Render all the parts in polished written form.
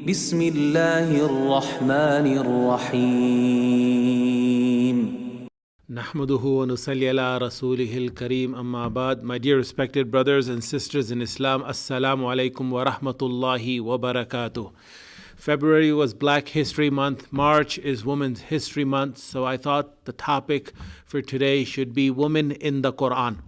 بسم الله الرحمن الرحيم نحمده ونصلي على رسوله الكريم أما بعد. My dear respected brothers and sisters in Islam, Assalamu alaikum wa rahmatullahi wa barakatuh. February was Black History Month. March is Women's History Month. So I thought the topic for today should be women in the Quran.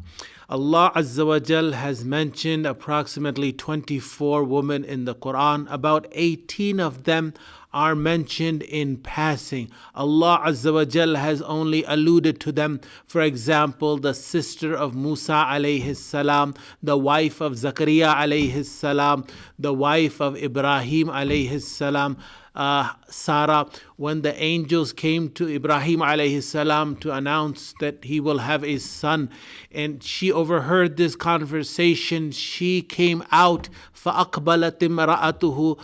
Allah Azza wa Jal has mentioned approximately 24 women in the Quran. About 18 of them are mentioned in passing. Allah Azza wa Jal has only alluded to them. For example, the sister of Musa alayhi salam, the wife of Zakaria alayhi salam, the wife of Ibrahim alayhi salam, Sarah, when the angels came to Ibrahim alayhi salam to announce that he will have a son, and she overheard this conversation, she came out, فَأَقْبَلَتْ إِمْرَأَتُهُ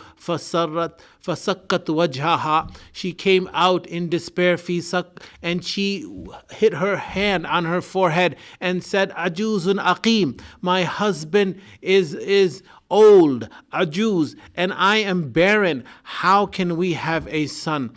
فَسَكَّتْ وَجْهَهَا. She came out in despair, and she hit her hand on her forehead and said, "Ajuzun aqim, my husband is old, ajuz, and I am barren. How can we have a son?"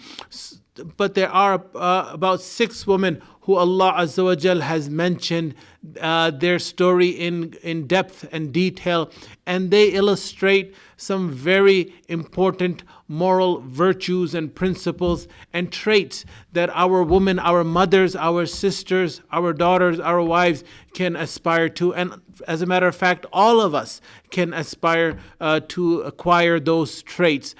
But there are about 6 women who Allah Azza wa Jal has mentioned their story in depth and detail, and they illustrate some very important moral virtues and principles and traits that our women, our mothers, our sisters, our daughters, our wives can aspire to. And as a matter of fact, all of us can aspire to acquire those traits.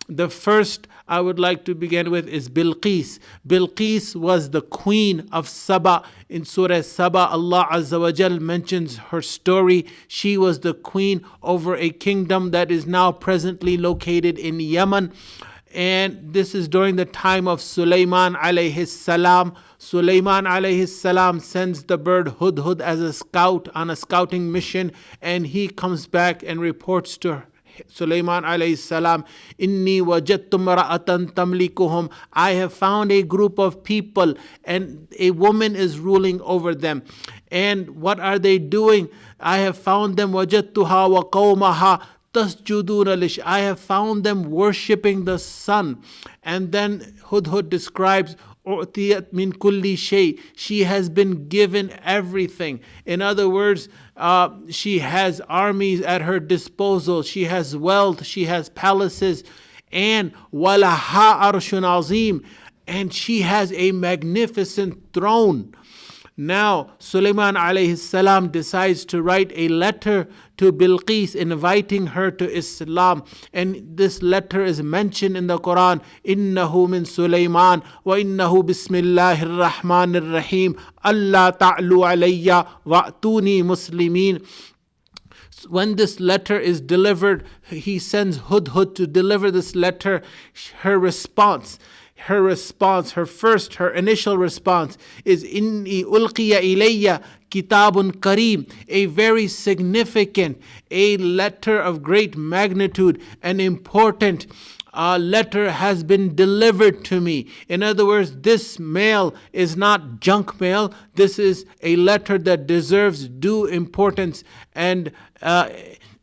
The first I would like to begin with is Bilqis. Bilqis was the queen of Saba. In Surah Saba, Allah Azza wa Jal mentions her story. She was the queen over a kingdom that is now presently located in Yemen. And this is during the time of Sulaiman alayhi salam. Sulaiman alayhi salam sends the bird Hudhud as a scout on a scouting mission, and he comes back and reports to Sulaiman alayhi salam, "Inni wajadtu mara'atan tamlikuhum." I have found a group of people and a woman is ruling over them. And what are they doing? I have found them wajadtuha wa qawmaha tasjuduna lish. I have found them worshipping the sun. And then Hudhud describes u'tiyat min kulli shay. She has been given everything. In other words, she has armies at her disposal. She has wealth. She has palaces. And walaha arshun azim. And she has a magnificent throne. Now, Sulaiman alayhi salam decides to write a letter to Bilqis inviting her to Islam. And this letter is mentioned in the Quran. "Innahu min Sulaiman wa innahu bismillahir rahmanir rahim. Allah ta'lu alayya wa'tuni muslimin." When this letter is delivered, he sends Hudhud to deliver this letter. Her initial response is "Inni ulqiya ilayya kitabun kareem," a very significant, a letter of great magnitude, an important letter has been delivered to me. In other words, this mail is not junk mail. This is a letter that deserves due importance and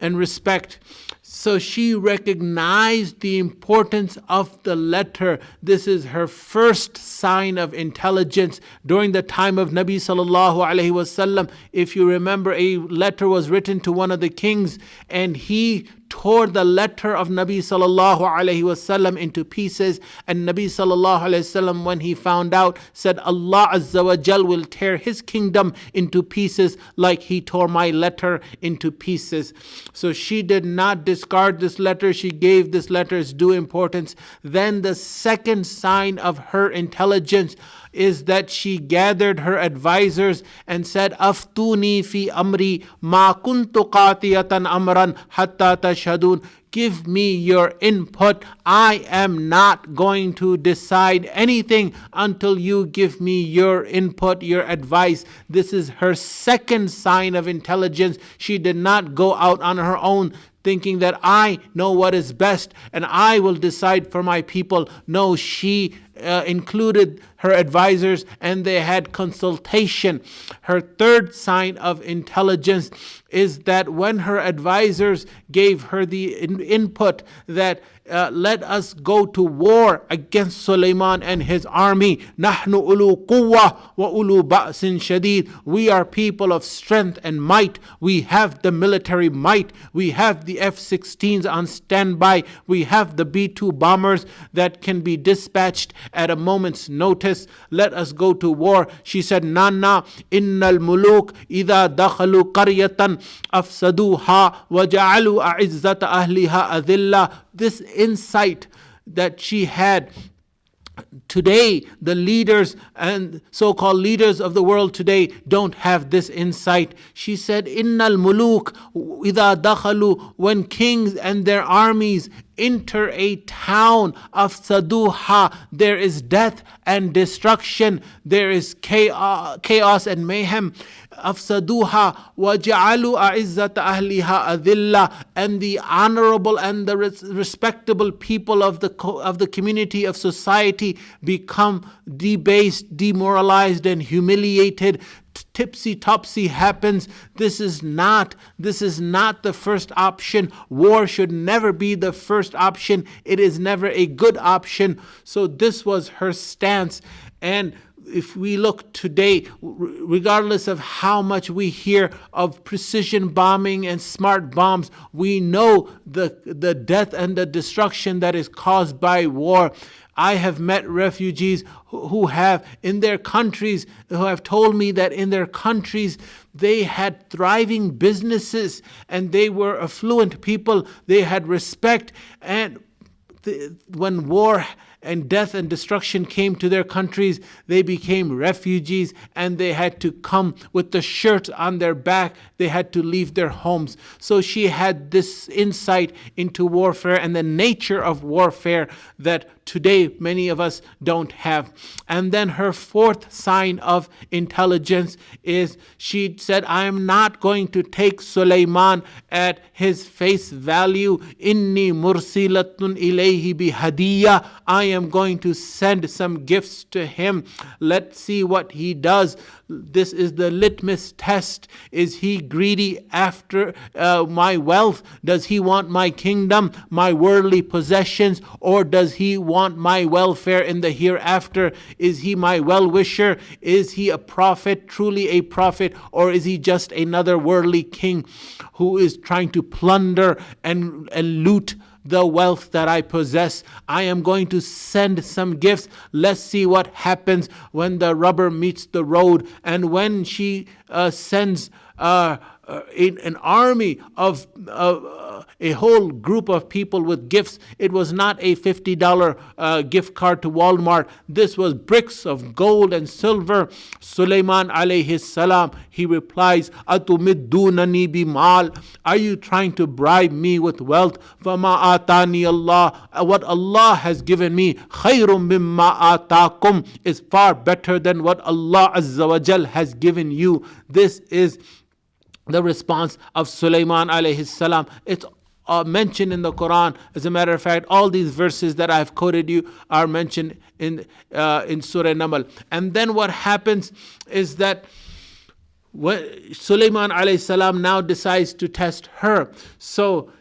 respect. So she recognized the importance of the letter. This is her first sign of intelligence during the time of Nabi sallallahu alaihi wasallam. If you remember, a letter was written to one of the kings, and he tore the letter of Nabi sallallahu alaihi wasallam into pieces. And Nabi sallallahu alaihi wasallam, when he found out, said, "Allah Azza wa Jal will tear his kingdom into pieces like he tore my letter into pieces." So she did not discard this letter. She gave this letter its due importance. Then the second sign of her intelligence is that she gathered her advisors and said, "Aftuni fi amri ma kuntu qatiyatan amran hatta tashhadun." Give me your input. I am not going to decide anything until you give me your input, your advice. This is her second sign of intelligence. She did not go out on her own thinking that I know what is best and I will decide for my people. No, she included her advisors and they had consultation. Her third sign of intelligence is that when her advisors gave her the input that let us go to war against Sulaiman and his army. نَحْنُ أُولُو قُوَّةٍ وَأُولُو بَأْسٍ شَدِيدٍ. We are people of strength and might. We have the military might. We have the F-16s on standby. We have the B-2 bombers that can be dispatched at a moment's notice. Let us go to war. She said, Nana, innal muluk idha dakhalu qaryatan afsaduha wa ja'alu a'izzata ahliha adilla. This insight that she had. Today, the leaders and so-called leaders of the world today don't have this insight. She said, Innal muluk idha dakhalu, when kings and their armies enter a town of saduha, there is death and destruction, there is chaos and mayhem. Afsaduha wa ja'alu a'izzata ahliha adilla, and the honorable and the respectable people of the community of society become debased, demoralized, and humiliated. Tipsy-topsy happens. This is not the first option. War should never be the first option. It is never a good option. So this was her stance. And if we look today, regardless of how much we hear of precision bombing and smart bombs, we know the death and the destruction that is caused by war. I have met refugees who have in their countries, who have told me that in their countries they had thriving businesses and they were affluent people. They had respect, and when war and death and destruction came to their countries, they became refugees and they had to come with the shirts on their back. They had to leave their homes. So she had this insight into warfare and the nature of warfare that today many of us don't have. And then her fourth sign of intelligence is she said, I am not going to take Sulaiman at his face value. Inni mursilatun ilayhi bihadiyya. I am going to send some gifts to him. Let's see what he does. This is the litmus test. Is he greedy after my wealth? Does he want my kingdom, my worldly possessions, or does he want my welfare in the hereafter? Is he my well-wisher? Is he a prophet, truly a prophet, or is he just another worldly king who is trying to plunder and loot the wealth that I possess? I am going to send some gifts. Let's see what happens when the rubber meets the road. And when she sends an army of a whole group of people with gifts, it was not a $50 gift card to Walmart. This was bricks of gold and silver. Sulaiman alayhi salam, he replies, Atumiddunani bimal. Are you trying to bribe me with wealth? Fama atani Allah. What Allah has given me, khairum mimma atakum, is far better than what Allah Azza wa Jal has given you. This is the response of Sulaiman alayhi salam. It's mentioned in the Quran. As a matter of fact, all these verses that I have quoted you are mentioned in Surah Naml. And then what happens is that when Sulaiman alayhi salam now decides to test her. So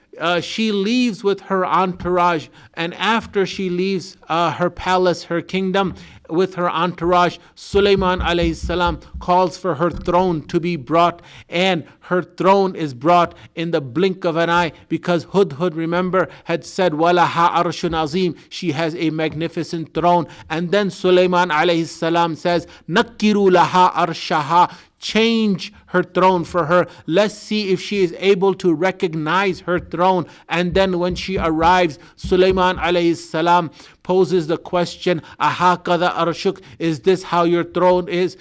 she leaves with her entourage, and after she leaves her palace, her kingdom, with her entourage, Sulaiman alayhi salam calls for her throne to be brought, and her throne is brought in the blink of an eye, because Hudhud, remember, had said, Walaha arshun azim, she has a magnificent throne. And then Sulaiman alayhi salam says, Nakiru laha arshaha, change her throne for her. Let's see if she is able to recognize her throne. And then when she arrives, Sulaiman alayhi salam poses the question, Ahakada arshuk, is this how your throne is?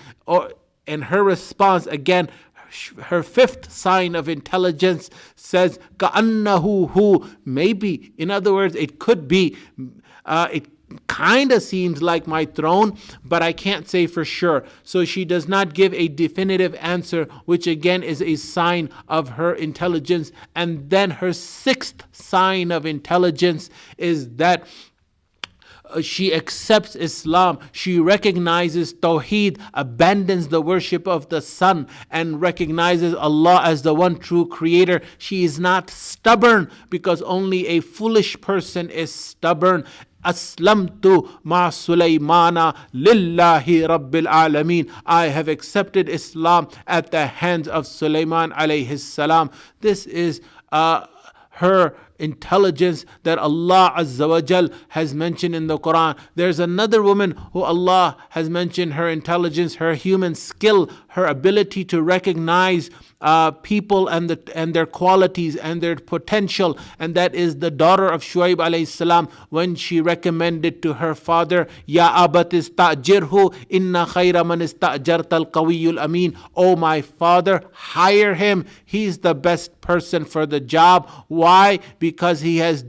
And her response, again, her fifth sign of intelligence, says, Ka'annahu hu, maybe, in other words, it could be, it kind of seems like my throne, but I can't say for sure. So she does not give a definitive answer, which again is a sign of her intelligence. And then her sixth sign of intelligence is that she accepts Islam, she recognizes Tawheed, abandons the worship of the sun, and recognizes Allah as the one true creator. She is not stubborn, because only a foolish person is stubborn. Aslamtu ma Sulaymana lillahi rabbil alameen. I have accepted Islam at the hands of Sulaiman alayhi salam. This is her intelligence that Allah Azza wa Jal has mentioned in the Quran. There's another woman who Allah has mentioned her intelligence, her human skill, her ability to recognize people and their qualities and their potential, and that is the daughter of Shuaib alayhi salam, when she recommended to her father, Ya abat istajirhu inna khayra man istajarta 𝘾𝙊𝙉𝙏𝘾𝙏 amin. Oh my father, hire him, he's the best person for the job. Why? Because he has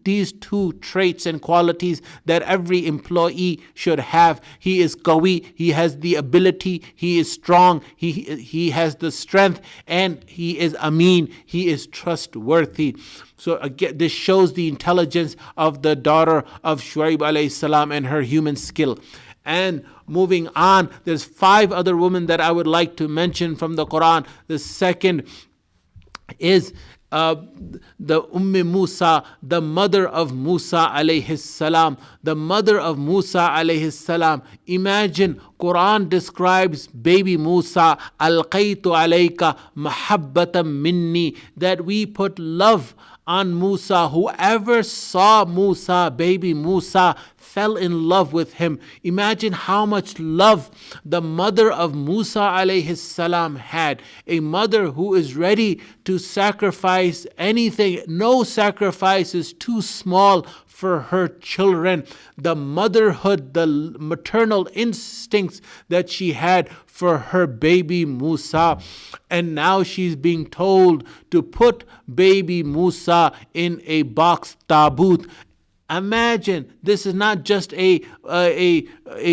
these two traits and qualities that every employee should have. He is qawi, he has the ability, he is strong, he has the strength, and he is ameen, he is trustworthy. So again, this shows the intelligence of the daughter of Shuaib alayhi salam and her human skill. And moving on, there's 5 other women that I would like to mention from the Quran. The second is the Musa, the mother of Musa alayhi salam. The mother of Musa alayhi salam. Imagine, Quran describes baby Musa, 𝙁𝙊𝙉𝙍𝙍 alayka mahabbatan minni, that we put love on Musa. Whoever saw Musa, baby Musa, fell in love with him. Imagine how much love the mother of Musa alayhi salam had. A mother who is ready to sacrifice anything. No sacrifice is too small for her children. The motherhood, the maternal instincts that she had for her baby Musa. And now she's being told to put baby Musa in a box tabut. Imagine, this is not just a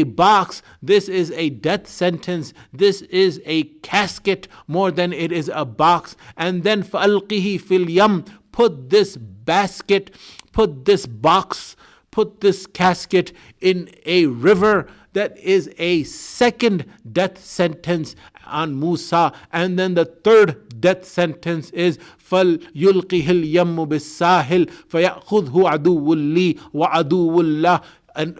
box, this is a death sentence, this is a casket more than it is a box. And then فَأَلْقِهِ فِي الْيَمِّ, put this basket, put this box, put this casket in a river. That is a second death sentence on Musa. And then the third death sentence is فَلْيُلْقِهِ الْيَمُّ بِالسَّاحِلِ فَيَأْخُذْهُ عَدُوٌّ لِّي وَعَدُوٌّ لَهُ. And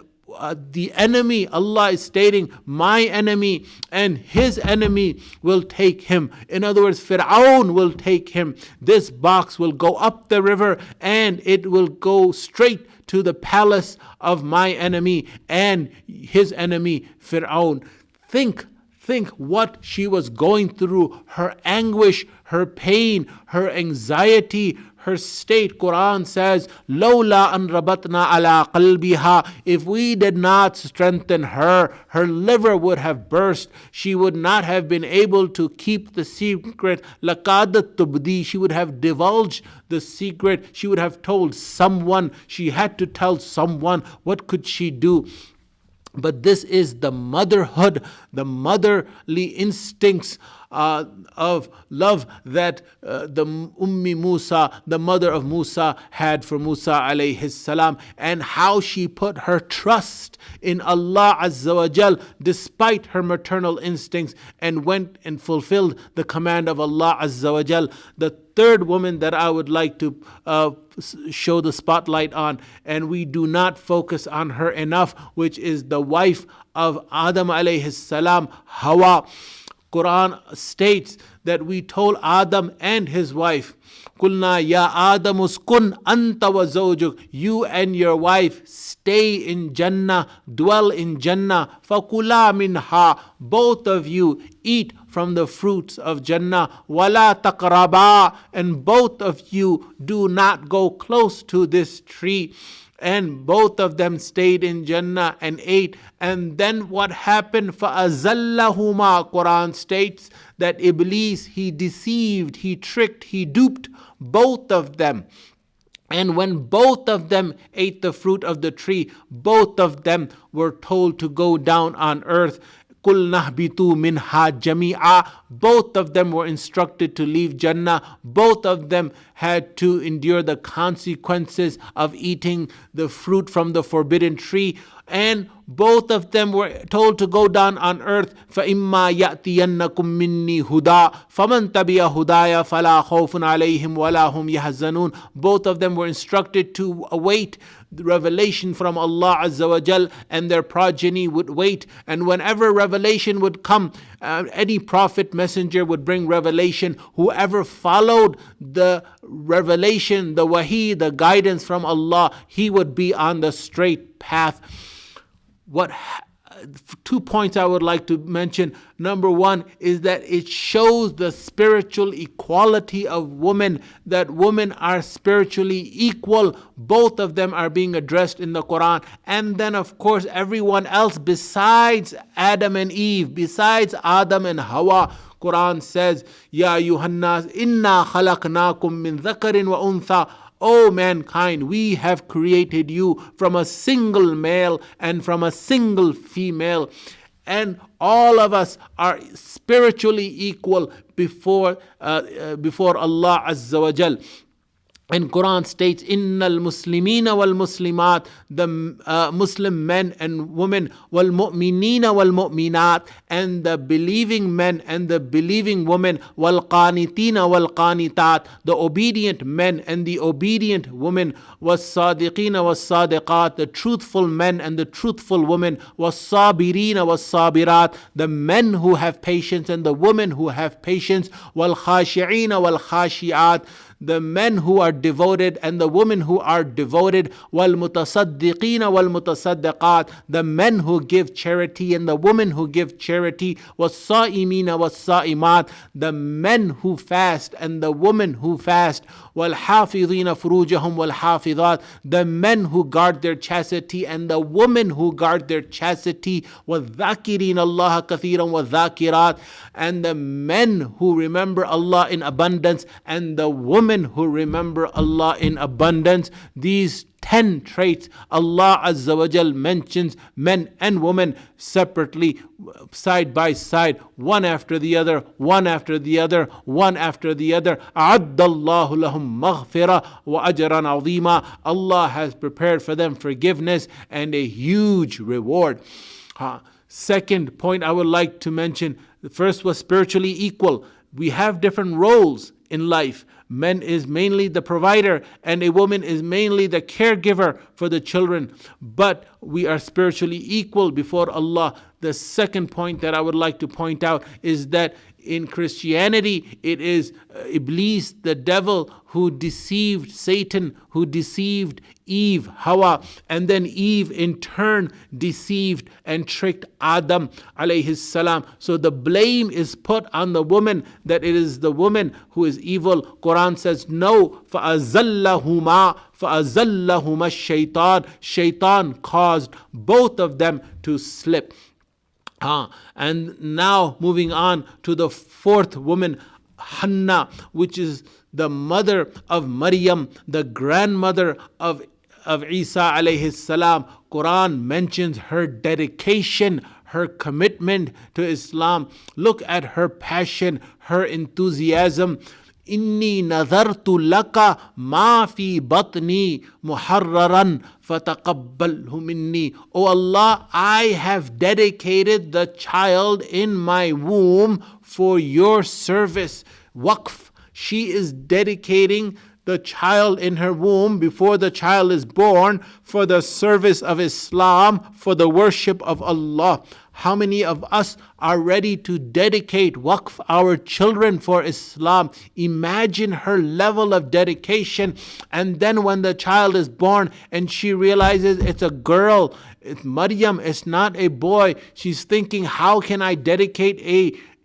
the enemy, Allah is stating, my enemy and his enemy will take him. In other words, Fir'aun will take him. This box will go up the river and it will go straight to the palace of my enemy and his enemy, Fir'aun. Think what she was going through, her anguish, her pain, her anxiety, her state. Quran says, لَوْلَا أَنْ رَبَطْنَا عَلَىٰ قَلْبِهَا. If we did not strengthen her, her liver would have burst. She would not have been able to keep the secret. لَكَادَتْ تُبْدِي. She would have divulged the secret. She would have told someone. She had to tell someone. What could she do? But this is the motherhood, the motherly instincts of love that the Musa, the mother of Musa, had for Musa alayhi salam, and how she put her trust in Allah Azza wa Jal despite her maternal instincts, and went and fulfilled the command of Allah Azza wa Jal. The third woman that I would like to show the spotlight on, and we do not focus on her enough, which is the wife of Adam alayhi salam, Hawa. Quran states that we told Adam and his wife, Kulna ya Adam uskun anta wa zawjuk, you and your wife stay in Jannah, dwell in Jannah, fakula minha, both of you eat from the fruits of Jannah, wala taqraba, and both of you do not go close to this tree. And both of them stayed in Jannah and ate. And then what happened? فَأَزَلَّهُمَا. Quran states that Iblis, he deceived, he tricked, he duped both of them. And when both of them ate the fruit of the tree, both of them were told to go down on earth. قُلْنَا اهْبِطُوا مِنْهَا جَمِيعًا. Both of them were instructed to leave Jannah. Both of them had to endure the consequences of eating the fruit from the forbidden tree. And both of them were told to go down on earth. فَإِمَّا يَأْتِيَنَّكُم مِّنِّي هُدًى فَمَن تَبِعَ هُدَايَ فَلَا خَوْفٌ عَلَيْهِمْ وَلَا هُمْ يَحْزَنُونَ. Both of them were instructed to await the revelation from Allah Azza wa Jal, and their progeny would wait. And whenever revelation would come, any prophet, messenger would bring revelation. Whoever followed the revelation, the wahi, the guidance from Allah, he would be on the straight path. Two points I would like to mention. Number one is that it shows the spiritual equality of women, that women are spiritually equal. Both of them are being addressed in the Quran. And then of course everyone else besides Adam and Eve, besides Adam and Hawa. Quran says, Ya ayyuhannas, inna khalaqnakum min dhakarin wa untha. O mankind, we have created you from a single male and from a single female. And all of us are spiritually equal before Allah Azza wa Jal. And Quran states, Innal Muslimina wal Muslimat, the Muslim men and women, wal Mu'minina wal Mu'minat, and the believing men and the believing women, wal Qanitina wal Qanitat, the obedient men and the obedient women, was Sadiqina was Sadiqat, the truthful men and the truthful women, was Sabirina was Sabirat, the men who have patience and the women who have patience, wal Khashi'ina wal Khashi'at, the men who are devoted and the women who are devoted, wal mutasaddiqina wal mutasaddaqat, the men who give charity and the women who give charity, was saimina was saimat, the men who fast and the women who fast, wal hafidhina furujahum wal hafidhat, the men who guard their chastity and the women who guard their chastity, wal dhakirina Allah kathiran wal dhakirat, and the men who remember Allah in abundance and the women who remember Allah in abundance. These 10 traits Allah Azza wa Jal mentions men and women separately, side by side, one after the other, one after the other, one after the other. أَعَدَّ اللَّهُ لَهُمْ مَغْفِرَةً وَأَجْرًا عَظِيمًا. Allah has prepared for them forgiveness and a huge reward. Second point I would like to mention, the first was spiritually equal. We have different roles in life. Men is mainly the provider and a woman is mainly the caregiver for the children. But we are spiritually equal before Allah. The second point that I would like to point out is that in Christianity, it is Iblis, the devil, who deceived Satan, who deceived Eve, Hawa, and then Eve in turn deceived and tricked Adam alayhi salam. So the blame is put on the woman, that it is the woman who is evil. Quran says, no, فَأَزَلَّهُمَا الشَّيْطَانِ. Shaitan caused both of them to slip. And now moving on to the fourth woman, Hannah, which is the mother of Maryam, the grandmother of Isa alayhi salam. Quran mentions her dedication, her commitment to Islam. Look at her passion, her enthusiasm. Inni nadartu laka ma fi batni muharraran fataqabbalhu minni. O Allah, I have dedicated the child in my womb for your service. Waqf. She is dedicating the child in her womb before the child is born for the service of Islam, for the worship of Allah. How many of us are ready to dedicate waqf our children for Islam? Imagine her level of dedication. And then when the child is born and she realizes it's a girl, it's Maryam, it's not a boy, she's thinking, how can I dedicate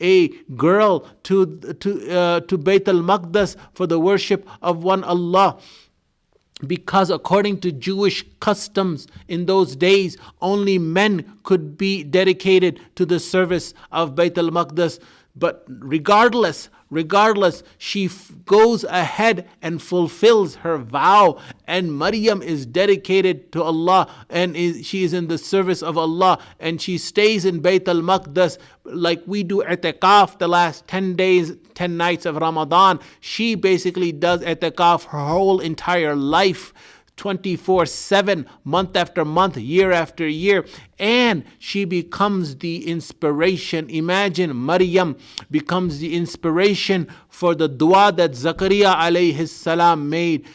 a girl to Bayt al-Maqdis for the worship of one Allah? Because according to Jewish customs in those days, only men could be dedicated to the service of Bayt al-Maqdis. But regardless regardless, she goes ahead and fulfills her vow, and Maryam is dedicated to Allah, and she is in the service of Allah, and she stays in Bayt al-Maqdis like we do i'tikaf the last 10 days, 10 nights of Ramadan. She basically does i'tikaf her whole entire life, 24/7, month after month, year after year, and she becomes the inspiration. Imagine Maryam becomes the inspiration for the dua that Zakaria alayhi salam made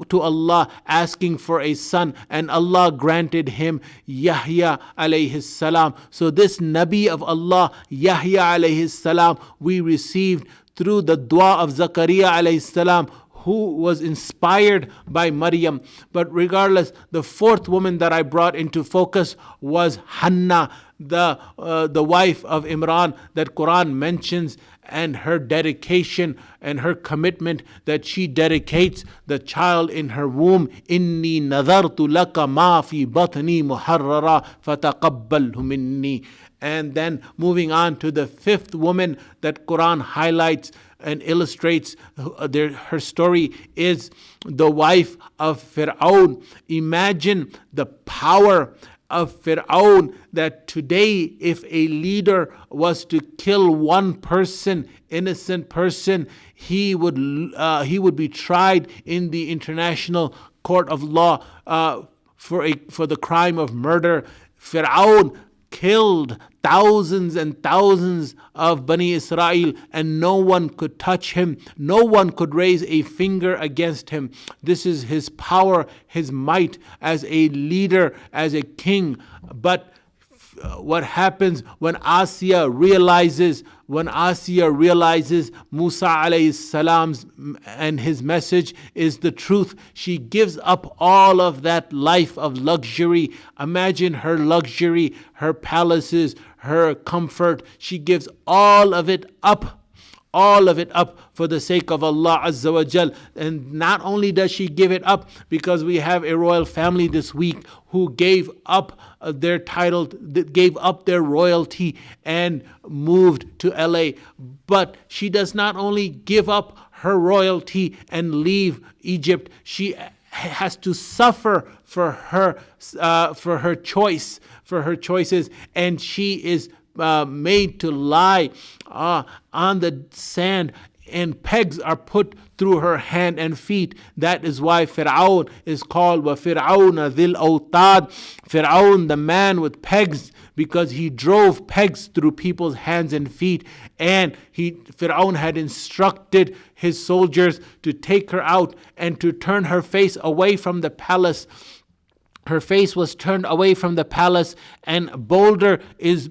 to Allah, asking for a son, and Allah granted him Yahya alayhi salam. So this Nabi of Allah, Yahya alayhi salam, we received through the dua of Zakaria alayhi salam, who was inspired by Maryam. But regardless, the fourth woman that I brought into focus was Hannah, the wife of Imran that Quran mentions, and her dedication and her commitment that she dedicates the child in her womb. Inni nadartu laka ma fi batni muharrara fataqabbalhu minni. And then moving on to the fifth woman that Quran highlights and illustrates her story is the wife of Fir'aun. Imagine the power of Fir'aun, that today if a leader was to kill one person, innocent person, he would be tried in the International Court of Law for the crime of murder. Fir'aun killed thousands and thousands of Bani Israel, and no one could touch him. No one could raise a finger against him. This is his power, his might as a leader, as a king. But what happens when Asiya realizes Musa alayhi salam's and his message is the truth? She gives up all of that life of luxury. Imagine her luxury, her palaces, her comfort. She gives all of it up for the sake of Allah Azza wa Jal. And not only does she give it up, because we have a royal family this week who gave up their title, gave up their royalty and moved to LA, but she does not only give up her royalty and leave Egypt, she has to suffer for her choices, and she is made to lie on the sand, and pegs are put through her hand and feet. That is why Fir'aun is called وَفِرْعَوْنَ ذِي الْأَوْتَادِ, Fir'aun, the man with pegs, because he drove pegs through people's hands and feet. And Fir'aun had instructed his soldiers to take her out and to turn her face away from the palace. Her face was turned away from the palace, and a boulder is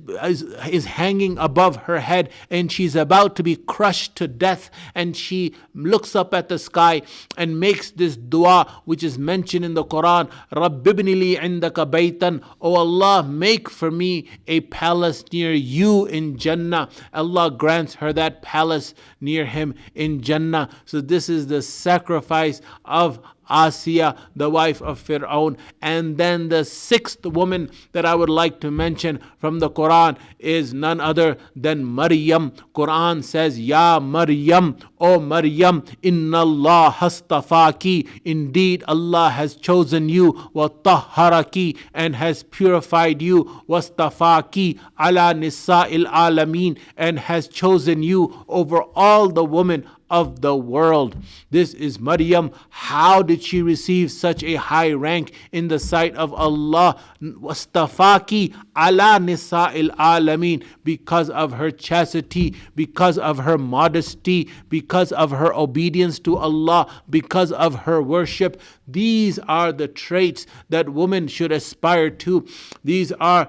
hanging above her head, and she's about to be crushed to death. And she looks up at the sky and makes this dua, which is mentioned in the Quran: Rabb ibni li indaka baytan, O Allah, make for me a palace near you in Jannah. Allah grants her that palace near him in Jannah. So this is the sacrifice of Asiya, the wife of Fir'aun. And then the sixth woman that I would like to mention from the Quran is none other than Maryam. Quran says, Ya Maryam, O Maryam, Inna Allah hastafaki, indeed Allah has chosen you, wa tahharaki, and has purified you, wastafaki ala nisa'il alamin, and has chosen you over all the women of the world. This is Maryam. How did she receive such a high rank in the sight of Allah? Wastafaki ala nisa'il alamin, because of her chastity, because of her modesty, because of her obedience to Allah, because of her worship. These are the traits that women should aspire to. These are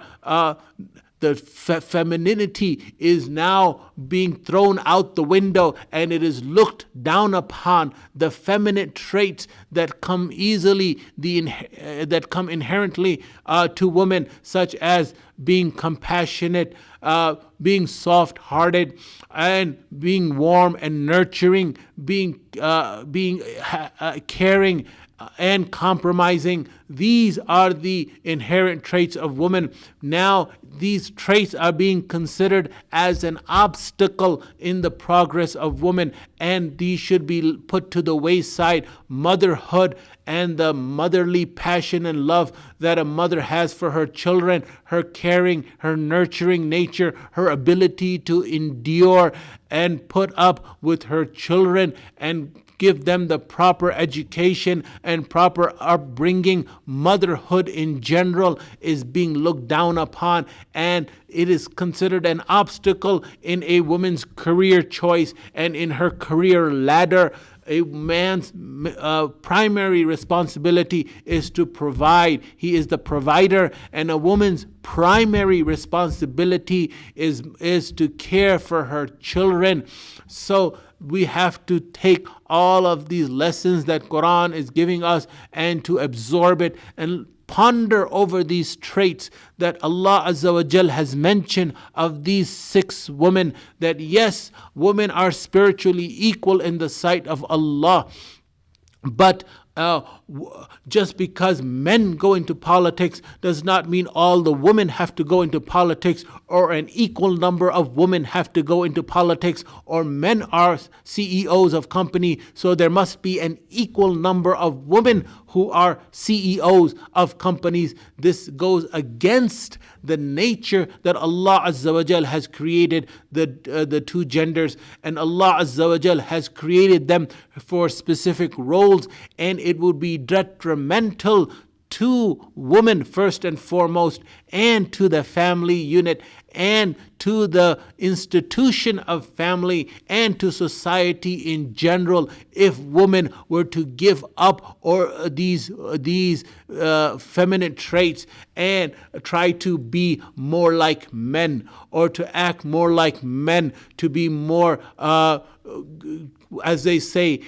the femininity is now being thrown out the window, and it is looked down upon. The feminine traits that come easily, that come inherently to women, such as being compassionate, being soft-hearted, and being warm and nurturing, being caring, and compromising. These are the inherent traits of women. Now, these traits are being considered as an obstacle in the progress of women, and these should be put to the wayside. Motherhood and the motherly passion and love that a mother has for her children, her caring, her nurturing nature, her ability to endure and put up with her children and give them the proper education and proper upbringing. Motherhood in general is being looked down upon, and it is considered an obstacle in a woman's career choice and in her career ladder. A man's primary responsibility is to provide. He is the provider, and a woman's primary responsibility is to care for her children. So we have to take all of these lessons that Quran is giving us and to absorb it and ponder over these traits that Allah Azza wa Jal has mentioned of these 6 women, that yes, women are spiritually equal in the sight of Allah, but just because men go into politics does not mean all the women have to go into politics, or an equal number of women have to go into politics, or men are CEOs of company, so there must be an equal number of women who are CEOs of companies. This goes against the nature that Allah Azza wa Jal has created the 2 genders, and Allah Azza wa Jal has created them for specific roles, and it would be detrimental to women first and foremost, and to the family unit, and to the institution of family, and to society in general, if women were to give up or these feminine traits and try to be more like men, or to act more like men, to be more as they say,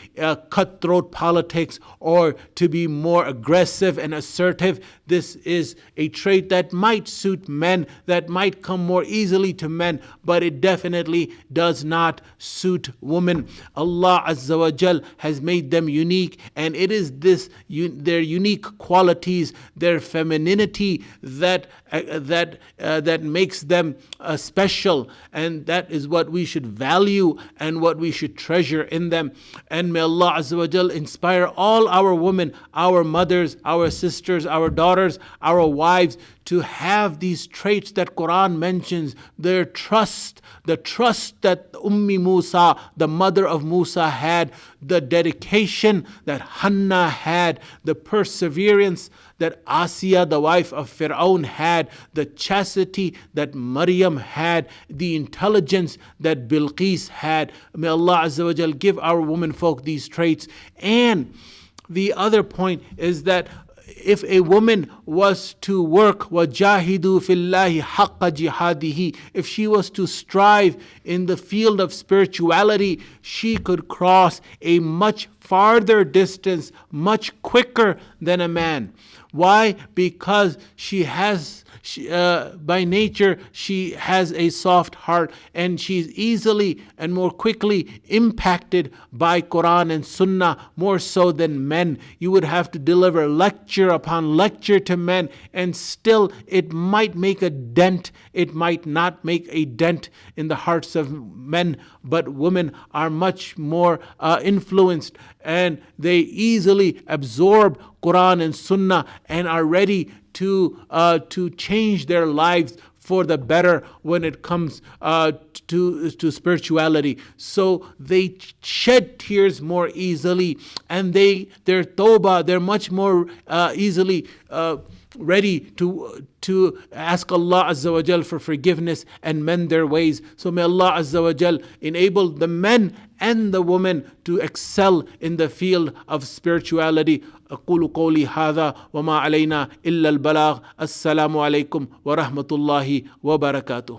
cutthroat politics, or to be more aggressive and assertive. This is a trait that might suit men, that might come more easily to men, but it definitely does not suit women. Allah Azza wa Jal has made them unique, and it is their unique qualities, their femininity that makes them special, and that is what we should value and what we should treasure in them. And may Allah Azza wa Jal inspire all our women, our mothers, our sisters, our daughters, our wives, to have these traits that Quran mentions, their trust, the trust that Musa, the mother of Musa, had, the dedication that Hannah had, the perseverance that Asiya, the wife of Fir'aun, had, the chastity that Maryam had, the intelligence that Bilqis had. May Allah Azza wa Jal give our women folk these traits. And the other point is that if a woman was to work, وَجَاهِدُوا فِي اللَّهِ حَقَّ جِهَادِهِ, if she was to strive in the field of spirituality, she could cross a much farther distance, much quicker than a man. Why? Because by nature, she has a soft heart, and she's easily and more quickly impacted by Quran and Sunnah, more so than men. You would have to deliver lecture upon lecture to men, and still it might make a dent, it might not make a dent in the hearts of men. But women are much more influenced, and they easily absorb Quran and Sunnah and are ready to change their lives for the better when it comes to spirituality. So they shed tears more easily, and their tawbah, they're much more easily ready to ask Allah Azza wa Jal for forgiveness and mend their ways. So may Allah Azza wa Jal enable the men and the women to excel in the field of spirituality. أقول قولي هذا وما علينا إلا البلاغ. السلام عليكم ورحمة الله وبركاته.